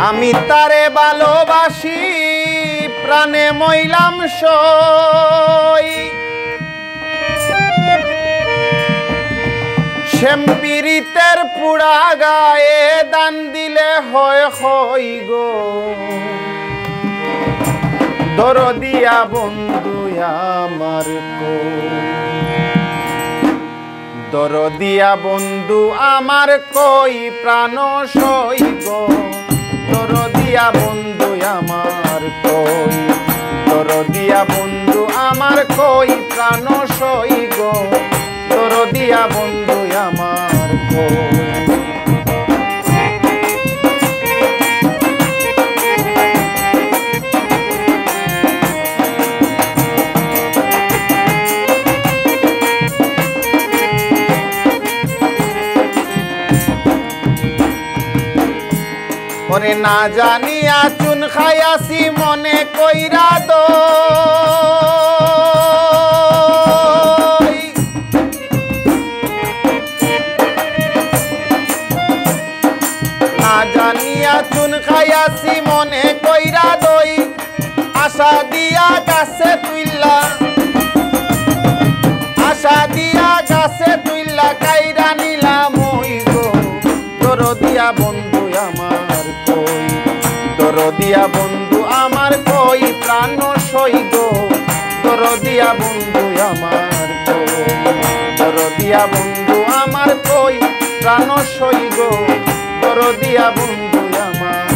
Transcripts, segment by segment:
আমি তারে ভালোবাসি প্রাণে মইলাম সই শ্যামপিরিতের পুড়া গায়ে দান দিলে হয় হই গো দরদিয়া বন্ধু আমার দরদিয়া বন্ধু আমার কই প্রাণ সই গো দরদিয়া বন্ধু আমার কই দরদিয়া বন্ধু আমার কই প্রাণ সই গো দরদিয়া বন্ধু আমার কই ওরে না জানিয়া চুন খাইয়াছি মনে কইরা দই না জানিয়া চুন খাইয়াছি মনে কইরা দই আশা দিয়া গাছে তুইলা আশা দিয়া গাছে তুইলা কাইরা নিলাম ওই গো দরদিয়া বন্ধু আমার কই দরদিয়া বন্ধু আমার কই প্রাণ সই গো দরদিয়া বন্ধু আমার কই দরদিয়া বন্ধু আমার কই প্রাণ সই গো দরদিয়া বন্ধু আমার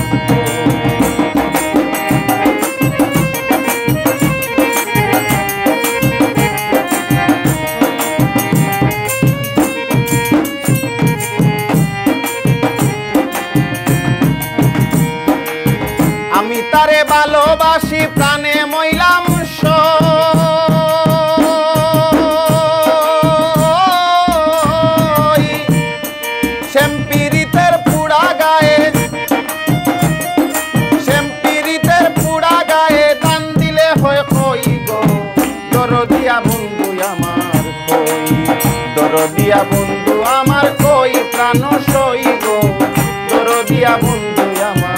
আমি তারে ভালোবাসি প্রাণে মইলাম সই শ্যামপিরিতের পুড়া গায়ে শ্যামপিরিতের পুড়া গায়ে দান দিলে হয় কই গো দরদিয়া বন্ধু আমার কই দরদিয়া বন্ধু আমার কই প্রাণ সই গো দরদিয়া বন্ধু আমার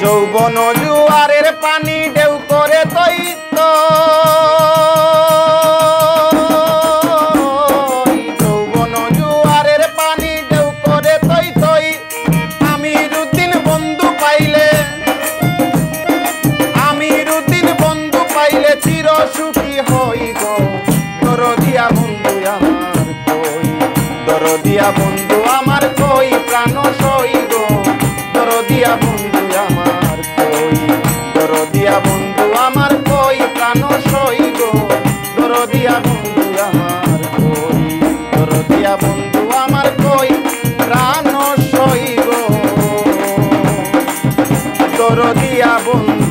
যৌবন জুয়ারের পানি ঢেউ করে তৈ যৌবন জুয়ারের পানি ঢেউ করে তৈ তৈ আমিরুদ্দিন বন্ধু পাইলে আমিরুদ্দিন বন্ধু পাইলে চির সুখী হই গো দরদিয়া বন্ধু আমার কই দরদিয়া বন্ধু আমার কই প্রাণ সই গো দরদিয়া বন্ধু আমার কই দরদিয়া বন্ধু আমার কই প্রাণ সই গো দরদিয়া বন্ধু আমার কই দরদিয়া বন্ধু আমার কই প্রাণ সই গো দরদিয়া বন্ধু